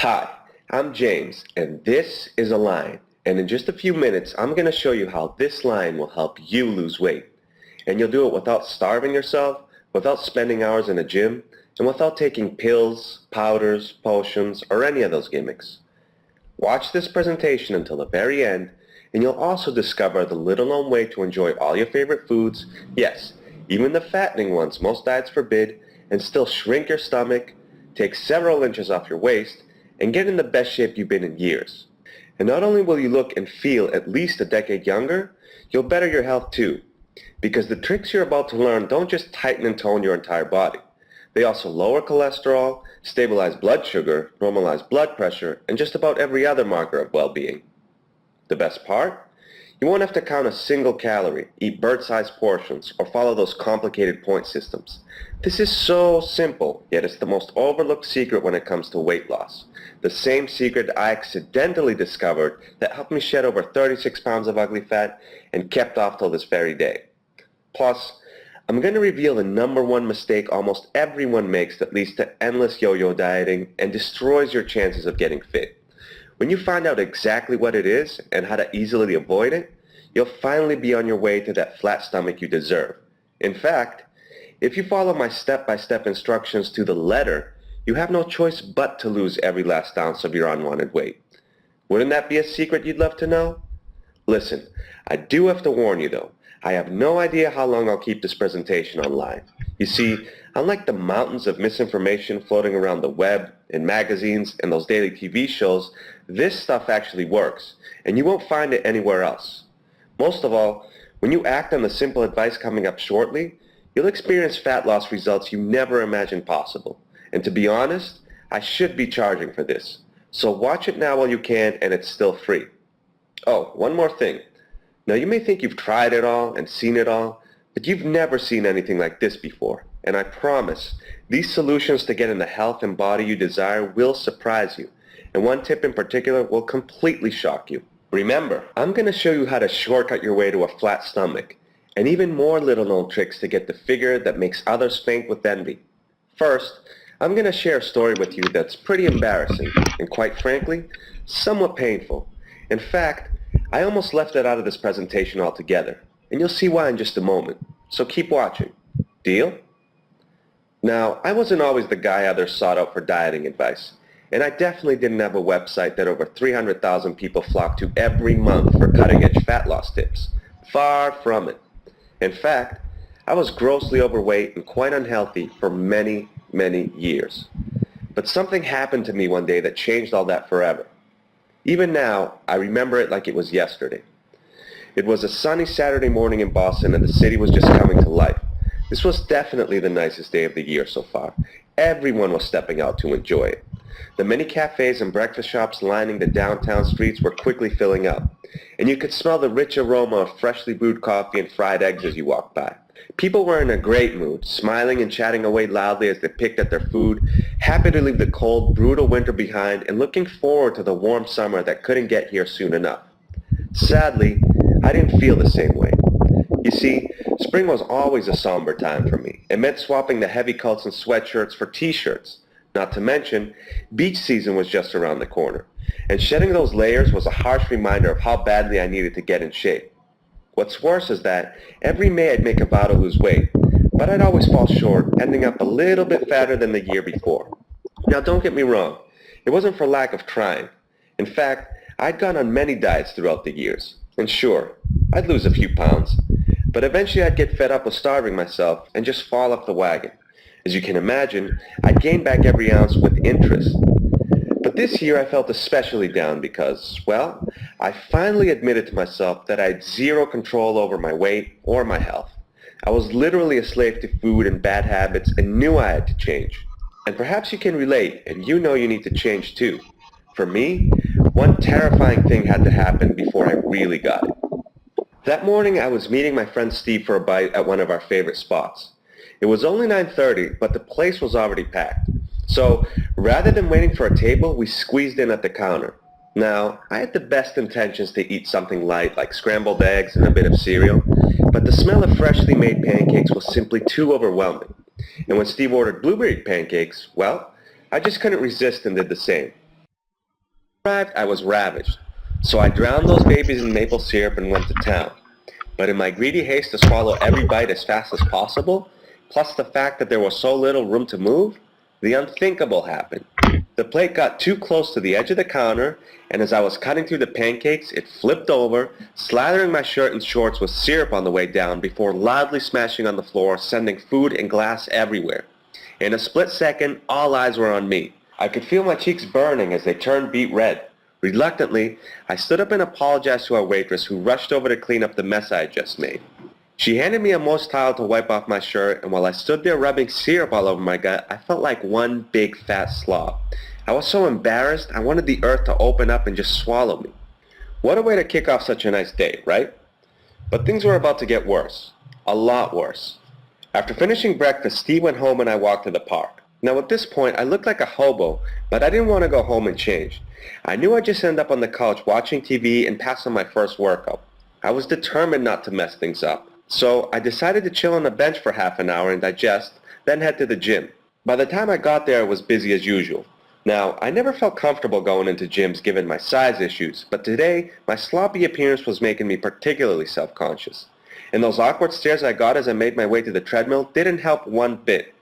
Hi, I'm James, and this is a line. And in just a few minutes, I'm going to show you how this line will help you lose weight. And you'll do it without starving yourself, without spending hours in a gym, and without taking pills, powders, potions, or any of those gimmicks. Watch this presentation until the very end, and you'll also discover the little-known way to enjoy all your favorite foods, yes, even the fattening ones most diets forbid, and still shrink your stomach, take several inches off your waist, and get in the best shape you've been in years. And not only will you look and feel at least a decade younger, you'll better your health too. Because the tricks you're about to learn don't just tighten and tone your entire body. They also lower cholesterol, stabilize blood sugar, normalize blood pressure, and just about every other marker of well-being. The best part? You won't have to count a single calorie, eat bird-sized portions, or follow those complicated point systems. This is so simple, yet it's the most overlooked secret when it comes to weight loss. The same secret I accidentally discovered that helped me shed over 36 pounds of ugly fat and kept off till this very day. Plus, I'm going to reveal the number one mistake almost everyone makes that leads to endless yo-yo dieting and destroys your chances of getting fit. When you find out exactly what it is and how to easily avoid it, you'll finally be on your way to that flat stomach you deserve. In fact, if you follow my step-by-step instructions to the letter, you have no choice but to lose every last ounce of your unwanted weight. Wouldn't that be a secret you'd love to know? Listen, I do have to warn you though. I have no idea how long I'll keep this presentation online. You see, unlike the mountains of misinformation floating around the web, in magazines, and those daily TV shows, this stuff actually works, and you won't find it anywhere else. Most of all, when you act on the simple advice coming up shortly, you'll experience fat loss results you never imagined possible. And to be honest, I should be charging for this. So watch it now while you can, and it's still free. Oh, one more thing. Now you may think you've tried it all and seen it all, but you've never seen anything like this before. And I promise, these solutions to get in the health and body you desire will surprise you. And one tip in particular will completely shock you. Remember, I'm going to show you how to shortcut your way to a flat stomach, and even more little-known tricks to get the figure that makes others faint with envy. First, I'm going to share a story with you that's pretty embarrassing, and quite frankly, somewhat painful. In fact, I almost left it out of this presentation altogether, and you'll see why in just a moment. So keep watching. Deal? Now, I wasn't always the guy others sought out for dieting advice, and I definitely didn't have a website that over 300,000 people flock to every month for cutting-edge fat loss tips. Far from it. In fact, I was grossly overweight and quite unhealthy for many, many years. But something happened to me one day that changed all that forever. Even now, I remember it like it was yesterday. It was a sunny Saturday morning in Boston and the city was just coming to life. This was definitely the nicest day of the year so far. Everyone was stepping out to enjoy it. The many cafes and breakfast shops lining the downtown streets were quickly filling up, and you could smell the rich aroma of freshly brewed coffee and fried eggs as you walked by. People were in a great mood, smiling and chatting away loudly as they picked at their food, happy to leave the cold, brutal winter behind and looking forward to the warm summer that couldn't get here soon enough. Sadly, I didn't feel the same way. You see, spring was always a somber time for me. It meant swapping the heavy coats and sweatshirts for t-shirts. Not to mention, beach season was just around the corner, and shedding those layers was a harsh reminder of how badly I needed to get in shape. What's worse is that every May I'd make a vow to lose weight, but I'd always fall short, ending up a little bit fatter than the year before. Now don't get me wrong, it wasn't for lack of trying. In fact, I'd gone on many diets throughout the years, and sure, I'd lose a few pounds, but eventually I'd get fed up with starving myself and just fall off the wagon. As you can imagine, I'd gain back every ounce with interest. But this year I felt especially down because, well, I finally admitted to myself that I had zero control over my weight or my health. I was literally a slave to food and bad habits and knew I had to change. And perhaps you can relate and you know you need to change too. For me, one terrifying thing had to happen before I really got it. That morning I was meeting my friend Steve for a bite at one of our favorite spots. It was only 9:30, but the place was already packed. So rather than waiting for a table, we squeezed in at the counter. Now, I had the best intentions to eat something light like scrambled eggs and a bit of cereal, but the smell of freshly made pancakes was simply too overwhelming. And when Steve ordered blueberry pancakes, well, I just couldn't resist and did the same. Arrived, I was ravaged. So I drowned those babies in maple syrup and went to town. But in my greedy haste to swallow every bite as fast as possible, plus the fact that there was so little room to move, the unthinkable happened. The plate got too close to the edge of the counter, and as I was cutting through the pancakes, it flipped over, slathering my shirt and shorts with syrup on the way down before loudly smashing on the floor, sending food and glass everywhere. In a split second, all eyes were on me. I could feel my cheeks burning as they turned beet red. Reluctantly, I stood up and apologized to our waitress, who rushed over to clean up the mess I had just made. She handed me a moist towel to wipe off my shirt, and while I stood there rubbing syrup all over my gut, I felt like one big fat slob. I was so embarrassed, I wanted the earth to open up and just swallow me. What a way to kick off such a nice day, right? But things were about to get worse. A lot worse. After finishing breakfast, Steve went home and I walked to the park. Now at this point, I looked like a hobo, but I didn't want to go home and change. I knew I'd just end up on the couch watching TV and pass on my first workout. I was determined not to mess things up. So I decided to chill on the bench for half an hour and digest, then head to the gym. By the time I got there, it was busy as usual. Now, I never felt comfortable going into gyms given my size issues, but today, my sloppy appearance was making me particularly self-conscious. And those awkward stares I got as I made my way to the treadmill didn't help one bit.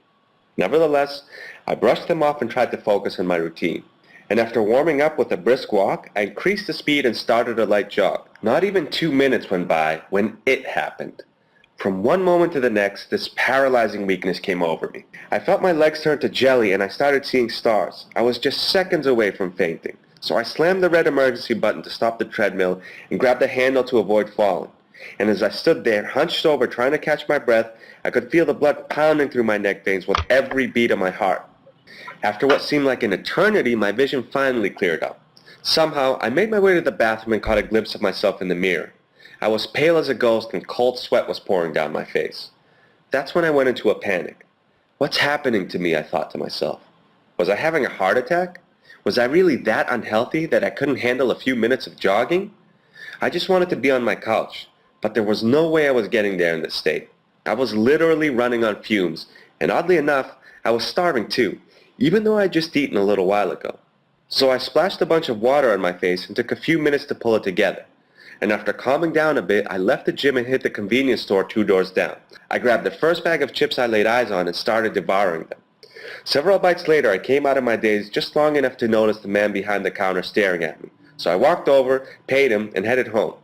Nevertheless, I brushed them off and tried to focus on my routine. And after warming up with a brisk walk, I increased the speed and started a light jog. Not even 2 minutes went by when it happened. From one moment to the next, this paralyzing weakness came over me. I felt my legs turn to jelly and I started seeing stars. I was just seconds away from fainting. So I slammed the red emergency button to stop the treadmill and grabbed the handle to avoid falling. And as I stood there, hunched over trying to catch my breath, I could feel the blood pounding through my neck veins with every beat of my heart. After what seemed like an eternity, my vision finally cleared up. Somehow, I made my way to the bathroom and caught a glimpse of myself in the mirror. I was pale as a ghost and cold sweat was pouring down my face. That's when I went into a panic. What's happening to me, I thought to myself. Was I having a heart attack? Was I really that unhealthy that I couldn't handle a few minutes of jogging? I just wanted to be on my couch, but there was no way I was getting there in this state. I was literally running on fumes, and oddly enough, I was starving too, even though I had just eaten a little while ago. So I splashed a bunch of water on my face and took a few minutes to pull it together. And after calming down a bit, I left the gym and hit the convenience store 2 doors down. I grabbed the first bag of chips I laid eyes on and started devouring them. Several bites later, I came out of my daze just long enough to notice the man behind the counter staring at me. So I walked over, paid him, and headed home.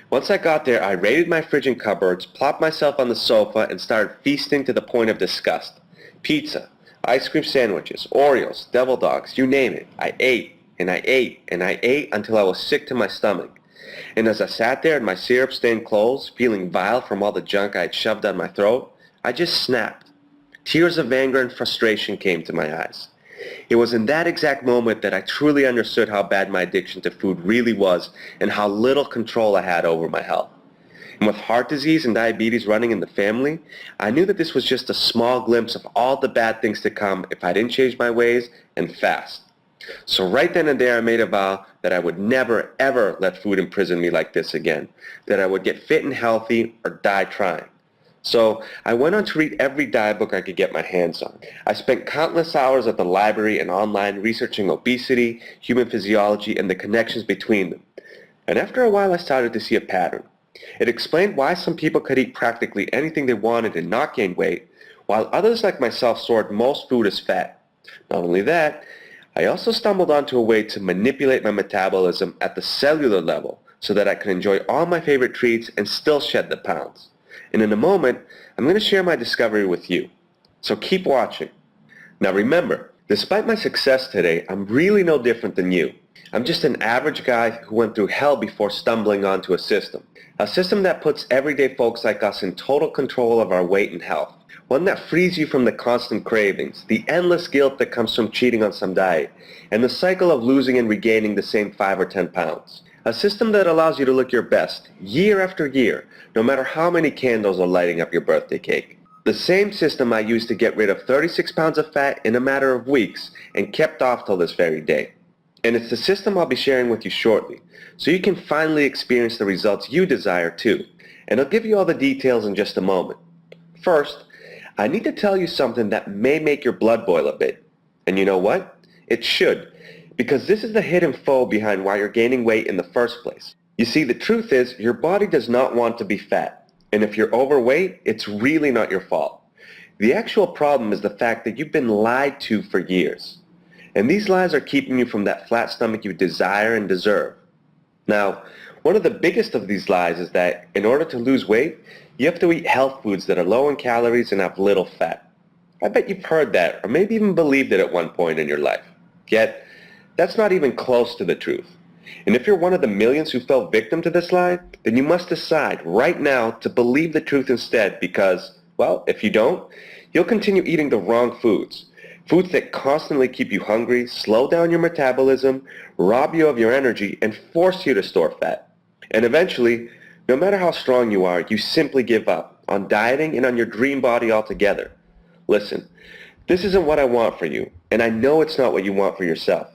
Once I got there, I raided my fridge and cupboards, plopped myself on the sofa, and started feasting to the point of disgust. Pizza, ice cream sandwiches, Oreos, devil dogs, you name it. I ate, and I ate, and I ate until I was sick to my stomach. And as I sat there in my syrup-stained clothes, feeling vile from all the junk I had shoved down my throat, I just snapped. Tears of anger and frustration came to my eyes. It was in that exact moment that I truly understood how bad my addiction to food really was and how little control I had over my health. And with heart disease and diabetes running in the family, I knew that this was just a small glimpse of all the bad things to come if I didn't change my ways and fast. So right then and there I made a vow that I would never ever let food imprison me like this again, that I would get fit and healthy or die trying. So I went on to read every diet book I could get my hands on. I spent countless hours at the library and online researching obesity, human physiology, and the connections between them. And after a while I started to see a pattern. It explained why some people could eat practically anything they wanted and not gain weight, while others like myself stored most food as fat. Not only that, I also stumbled onto a way to manipulate my metabolism at the cellular level so that I could enjoy all my favorite treats and still shed the pounds. And in a moment, I'm going to share my discovery with you. So keep watching. Now remember, despite my success today, I'm really no different than you. I'm just an average guy who went through hell before stumbling onto a system. A system that puts everyday folks like us in total control of our weight and health. One that frees you from the constant cravings, the endless guilt that comes from cheating on some diet, and the cycle of losing and regaining the same 5 or 10 pounds. A system that allows you to look your best, year after year, no matter how many candles are lighting up your birthday cake. The same system I used to get rid of 36 pounds of fat in a matter of weeks and kept off till this very day. And it's the system I'll be sharing with you shortly, so you can finally experience the results you desire too. And I'll give you all the details in just a moment. First, I need to tell you something that may make your blood boil a bit. And you know what? It should. Because this is the hidden foe behind why you're gaining weight in the first place. You see, the truth is, your body does not want to be fat. And if you're overweight, it's really not your fault. The actual problem is the fact that you've been lied to for years. And these lies are keeping you from that flat stomach you desire and deserve. Now, one of the biggest of these lies is that in order to lose weight, you have to eat health foods that are low in calories and have little fat. I bet you've heard that, or maybe even believed it at one point in your life. Yet, that's not even close to the truth. And if you're one of the millions who fell victim to this lie, then you must decide right now to believe the truth instead because, well, if you don't, you'll continue eating the wrong foods. Foods that constantly keep you hungry, slow down your metabolism, rob you of your energy, and force you to store fat. And eventually, no matter how strong you are, you simply give up on dieting and on your dream body altogether. Listen, this isn't what I want for you, and I know it's not what you want for yourself.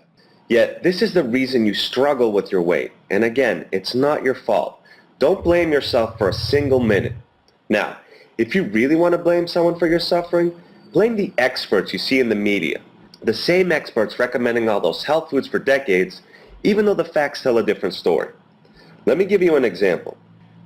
Yet, this is the reason you struggle with your weight. And again, it's not your fault. Don't blame yourself for a single minute. Now, if you really want to blame someone for your suffering, blame the experts you see in the media. The same experts recommending all those health foods for decades, even though the facts tell a different story. Let me give you an example.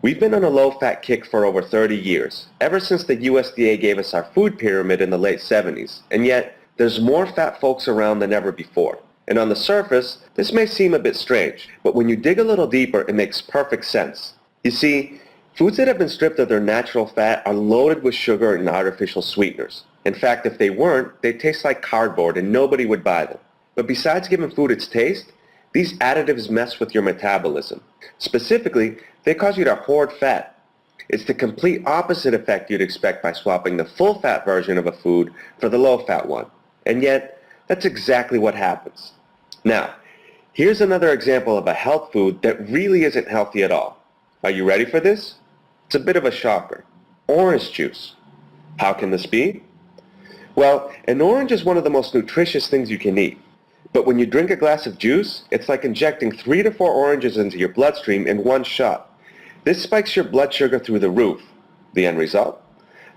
We've been on a low-fat kick for over 30 years, ever since the USDA gave us our food pyramid in the late 70s, and yet there's more fat folks around than ever before. And on the surface, this may seem a bit strange, but when you dig a little deeper, it makes perfect sense. You see, foods that have been stripped of their natural fat are loaded with sugar and artificial sweeteners. In fact, if they weren't, they'd taste like cardboard and nobody would buy them. But besides giving food its taste, these additives mess with your metabolism. Specifically, they cause you to hoard fat. It's the complete opposite effect you'd expect by swapping the full-fat version of a food for the low-fat one. And yet, that's exactly what happens. Now, here's another example of a health food that really isn't healthy at all. Are you ready for this? It's a bit of a shocker. Orange juice. How can this be? Well, an orange is one of the most nutritious things you can eat. But when you drink a glass of juice, it's like injecting 3 to 4 oranges into your bloodstream in one shot. This spikes your blood sugar through the roof. The end result?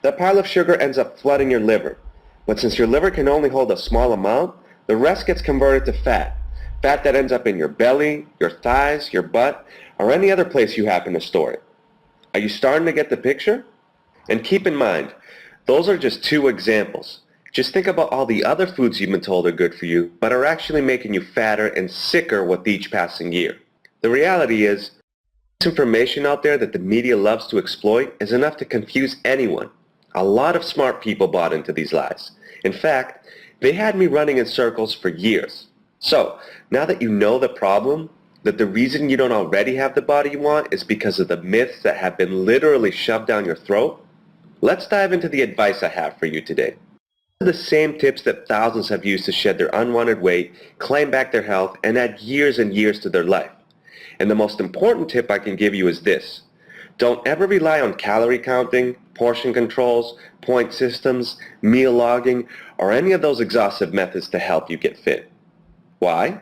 That pile of sugar ends up flooding your liver. But since your liver can only hold a small amount, the rest gets converted to fat. Fat that ends up in your belly, your thighs, your butt, or any other place you happen to store it. Are you starting to get the picture? And keep in mind, those are just 2 examples. Just think about all the other foods you've been told are good for you, but are actually making you fatter and sicker with each passing year. The reality is, this information out there that the media loves to exploit is enough to confuse anyone. A lot of smart people bought into these lies. In fact, they had me running in circles for years. So, now that you know the problem, that the reason you don't already have the body you want is because of the myths that have been literally shoved down your throat, let's dive into the advice I have for you today. These are the same tips that thousands have used to shed their unwanted weight, claim back their health, and add years and years to their life. And the most important tip I can give you is this. Don't ever rely on calorie counting, portion controls, point systems, meal logging, or any of those exhaustive methods to help you get fit. Why?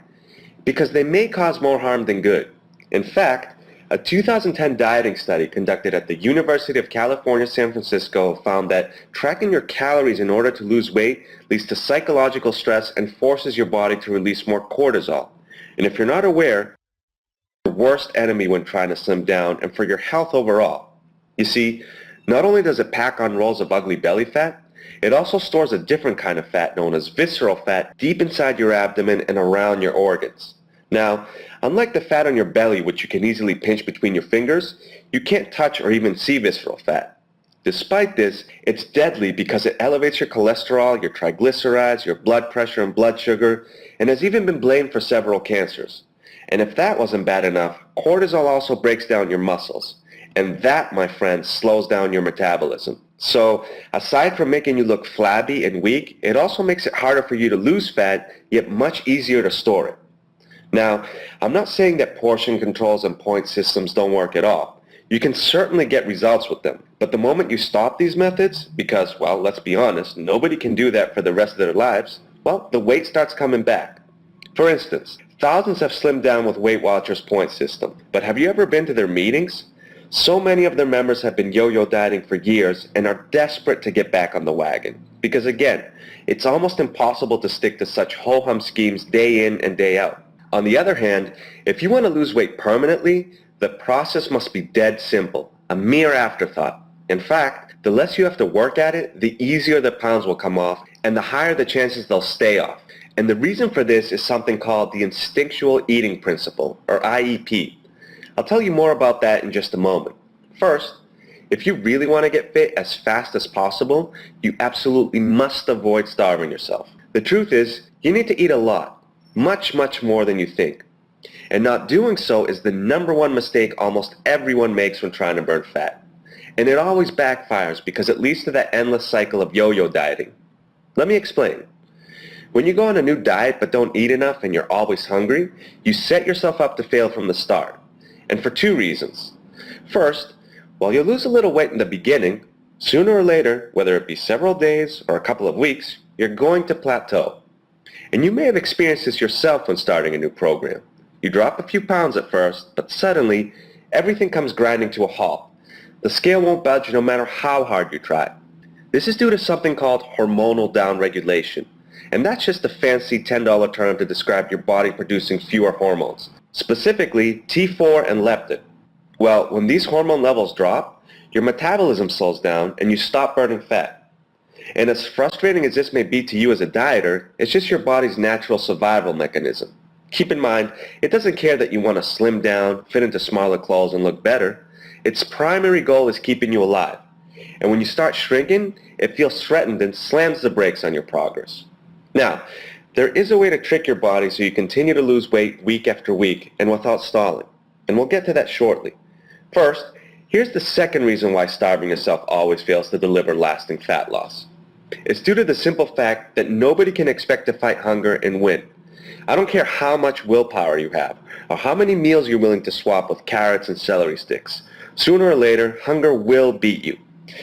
Because they may cause more harm than good. In fact, a 2010 dieting study conducted at the University of California, San Francisco found that tracking your calories in order to lose weight leads to psychological stress and forces your body to release more cortisol. And if you're not aware, your worst enemy when trying to slim down and for your health overall. You see, not only does it pack on rolls of ugly belly fat, it also stores a different kind of fat known as visceral fat deep inside your abdomen and around your organs. Now, unlike the fat on your belly, which you can easily pinch between your fingers, you can't touch or even see visceral fat. Despite this, it's deadly because it elevates your cholesterol, your triglycerides, your blood pressure and blood sugar, and has even been blamed for several cancers. And if that wasn't bad enough, cortisol also breaks down your muscles. And that, my friends, slows down your metabolism. So, aside from making you look flabby and weak, it also makes it harder for you to lose fat, yet much easier to store it. Now, I'm not saying that portion controls and point systems don't work at all. You can certainly get results with them. But the moment you stop these methods, because, well, let's be honest, nobody can do that for the rest of their lives, well, the weight starts coming back. For instance, thousands have slimmed down with Weight Watchers' point system. But have you ever been to their meetings? So many of their members have been yo-yo dieting for years and are desperate to get back on the wagon. Because again, it's almost impossible to stick to such ho-hum schemes day in and day out. On the other hand, if you want to lose weight permanently, the process must be dead simple, a mere afterthought. In fact, the less you have to work at it, the easier the pounds will come off and the higher the chances they'll stay off. And the reason for this is something called the instinctual eating principle, or IEP. I'll tell you more about that in just a moment. First, if you really want to get fit as fast as possible, you absolutely must avoid starving yourself. The truth is, you need to eat a lot, much more than you think. And not doing so is the number one mistake almost everyone makes when trying to burn fat. And it always backfires because it leads to that endless cycle of yo-yo dieting. Let me explain. When you go on a new diet but don't eat enough and you're always hungry, you set yourself up to fail from the start. And for two reasons. First, while you'll lose a little weight in the beginning, sooner or later, whether it be several days or a couple of weeks, you're going to plateau. And you may have experienced this yourself when starting a new program. You drop a few pounds at first, but suddenly, everything comes grinding to a halt. The scale won't budge no matter how hard you try. This is due to something called hormonal downregulation. And that's just a fancy $10 term to describe your body producing fewer hormones. Specifically, T4 and leptin. Well, when these hormone levels drop, your metabolism slows down and you stop burning fat. And as frustrating as this may be to you as a dieter, it's just your body's natural survival mechanism. Keep in mind, it doesn't care that you want to slim down, fit into smaller clothes, and look better. Its primary goal is keeping you alive. And when you start shrinking, it feels threatened and slams the brakes on your progress. Now, there is a way to trick your body so you continue to lose weight week after week and without stalling. And we'll get to that shortly. First, here's the second reason why starving yourself always fails to deliver lasting fat loss. It's due to the simple fact that nobody can expect to fight hunger and win. I don't care how much willpower you have or how many meals you're willing to swap with carrots and celery sticks. Sooner or later, hunger will beat you.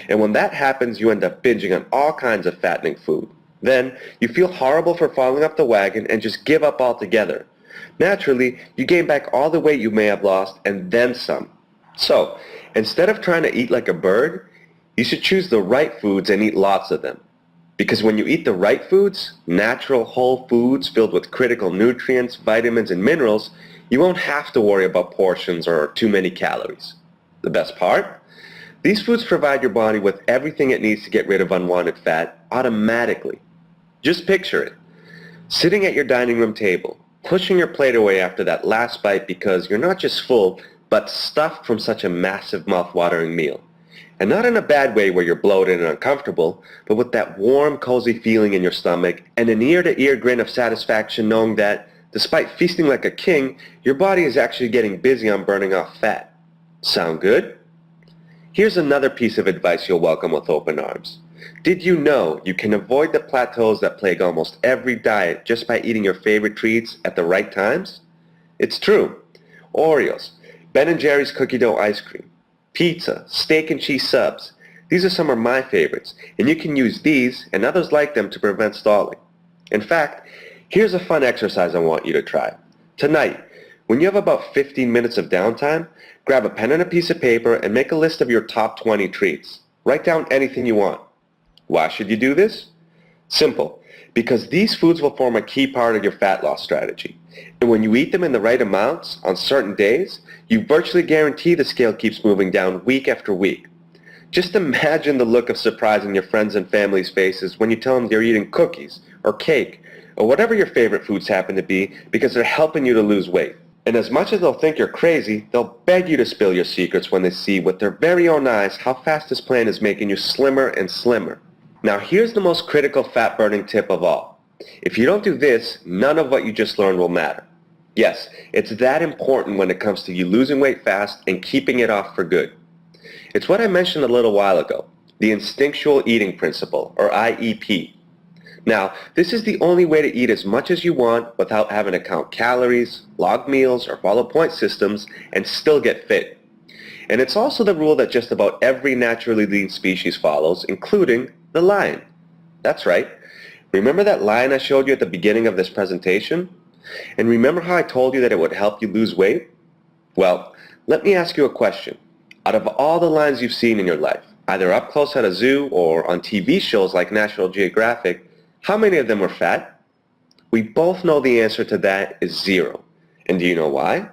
And when that happens, you end up binging on all kinds of fattening food. Then, you feel horrible for falling off the wagon and just give up altogether. Naturally, you gain back all the weight you may have lost and then some. So, instead of trying to eat like a bird, you should choose the right foods and eat lots of them. Because when you eat the right foods, natural whole foods filled with critical nutrients, vitamins, and minerals, you won't have to worry about portions or too many calories. The best part? These foods provide your body with everything it needs to get rid of unwanted fat automatically. Just picture it. Sitting at your dining room table, pushing your plate away after that last bite because you're not just full, but stuffed from such a massive mouth-watering meal. And not in a bad way where you're bloated and uncomfortable, but with that warm, cozy feeling in your stomach and an ear-to-ear grin of satisfaction knowing that, despite feasting like a king, your body is actually getting busy on burning off fat. Sound good? Here's another piece of advice you'll welcome with open arms. Did you know you can avoid the plateaus that plague almost every diet just by eating your favorite treats at the right times? It's true. Oreos, Ben & Jerry's cookie dough ice cream, pizza, steak and cheese subs. These are some of my favorites, and you can use these and others like them to prevent stalling. In fact, here's a fun exercise I want you to try. Tonight, when you have about 15 minutes of downtime, grab a pen and a piece of paper and make a list of your top 20 treats. Write down anything you want. Why should you do this? Simple, because these foods will form a key part of your fat loss strategy. And when you eat them in the right amounts on certain days, you virtually guarantee the scale keeps moving down week after week. Just imagine the look of surprise in your friends and family's faces when you tell them you're eating cookies or cake or whatever your favorite foods happen to be because they're helping you to lose weight. And as much as they'll think you're crazy, they'll beg you to spill your secrets when they see with their very own eyes how fast this plan is making you slimmer and slimmer. Now here's the most critical fat-burning tip of all. If you don't do this, none of what you just learned will matter. Yes, it's that important when it comes to you losing weight fast and keeping it off for good. It's what I mentioned a little while ago, the instinctual eating principle, or IEP. Now, this is the only way to eat as much as you want without having to count calories, log meals, or follow point systems and still get fit. And it's also the rule that just about every naturally lean species follows, including the lion. That's right. Remember that lion I showed you at the beginning of this presentation? And remember how I told you that it would help you lose weight? Well, let me ask you a question. Out of all the lions you've seen in your life, either up close at a zoo or on TV shows like National Geographic, how many of them were fat? We both know the answer to that is zero. And do you know why?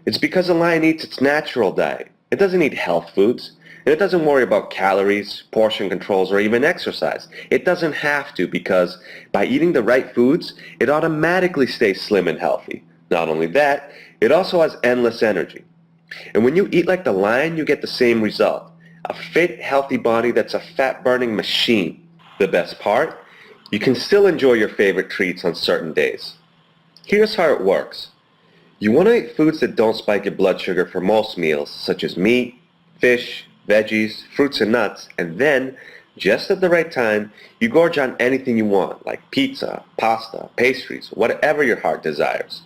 It's because a lion eats its natural diet. It doesn't eat health foods, and it doesn't worry about calories, portion controls, or even exercise. It doesn't have to because by eating the right foods, it automatically stays slim and healthy. Not only that, it also has endless energy. And when you eat like the lion, you get the same result. A fit, healthy body that's a fat-burning machine. The best part? You can still enjoy your favorite treats on certain days. Here's how it works. You want to eat foods that don't spike your blood sugar for most meals, such as meat, fish, veggies, fruits and nuts, and then, just at the right time, you gorge on anything you want, like pizza, pasta, pastries, whatever your heart desires.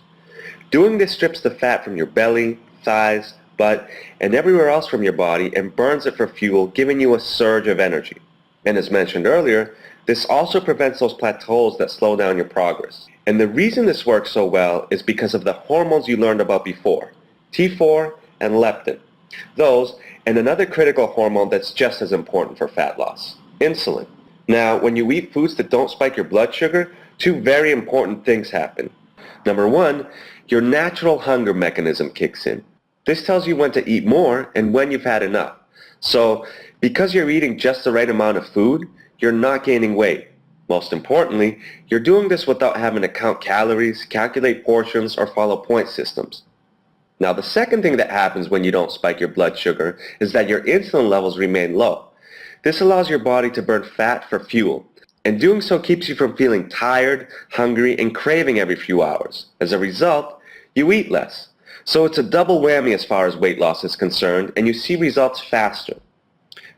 Doing this strips the fat from your belly, thighs, butt, and everywhere else from your body and burns it for fuel, giving you a surge of energy. And as mentioned earlier, this also prevents those plateaus that slow down your progress. And the reason this works so well is because of the hormones you learned about before, T4 and leptin. Those, and another critical hormone that's just as important for fat loss, insulin. Now, when you eat foods that don't spike your blood sugar, two very important things happen. Number one, your natural hunger mechanism kicks in. This tells you when to eat more and when you've had enough. So, because you're eating just the right amount of food, you're not gaining weight. Most importantly, you're doing this without having to count calories, calculate portions, or follow point systems. Now, the second thing that happens when you don't spike your blood sugar is that your insulin levels remain low. This allows your body to burn fat for fuel, and doing so keeps you from feeling tired, hungry, and craving every few hours. As a result, you eat less. So it's a double whammy as far as weight loss is concerned, and you see results faster.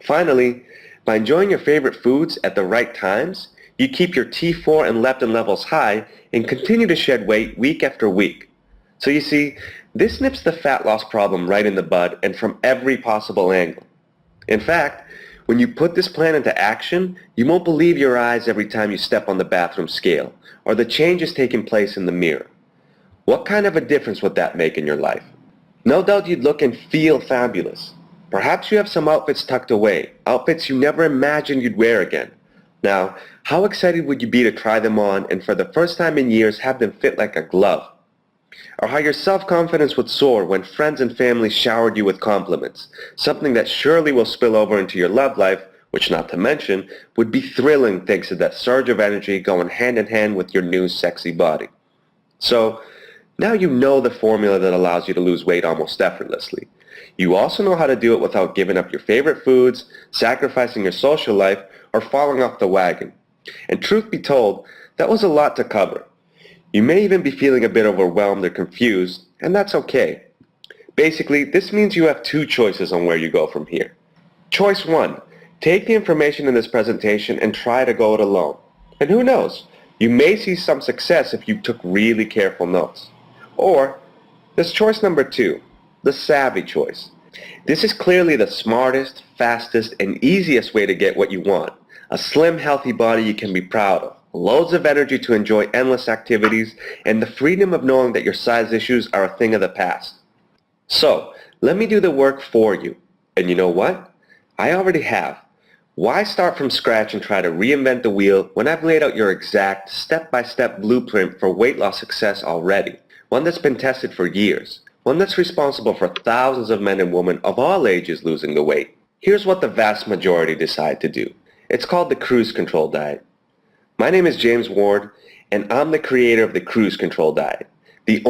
Finally, by enjoying your favorite foods at the right times, you keep your T4 and leptin levels high and continue to shed weight week after week. So you see, this nips the fat loss problem right in the bud and from every possible angle. In fact, when you put this plan into action, you won't believe your eyes every time you step on the bathroom scale or the changes taking place in the mirror. What kind of a difference would that make in your life? No doubt you'd look and feel fabulous. Perhaps you have some outfits tucked away, outfits you never imagined you'd wear again. Now, how excited would you be to try them on and for the first time in years have them fit like a glove? Or how your self-confidence would soar when friends and family showered you with compliments, something that surely will spill over into your love life, which not to mention, would be thrilling thanks to that surge of energy going hand in hand with your new sexy body. So, now you know the formula that allows you to lose weight almost effortlessly. You also know how to do it without giving up your favorite foods, sacrificing your social life, or falling off the wagon. And truth be told, that was a lot to cover. You may even be feeling a bit overwhelmed or confused, and that's okay. Basically, this means you have two choices on where you go from here. Choice 1. Take the information in this presentation and try to go it alone. And who knows, you may see some success if you took really careful notes. Or, there's choice number 2, the savvy choice. This is clearly the smartest, fastest, and easiest way to get what you want. A slim, healthy body you can be proud of, loads of energy to enjoy endless activities, and the freedom of knowing that your size issues are a thing of the past. So, let me do the work for you. And you know what? I already have. Why start from scratch and try to reinvent the wheel when I've laid out your exact step-by-step blueprint for weight loss success already? One that's been tested for years. One that's responsible for thousands of men and women of all ages losing the weight. Here's what the vast majority decide to do. It's called the cruise control diet. My name is James Ward, and I'm the creator of the cruise control diet, the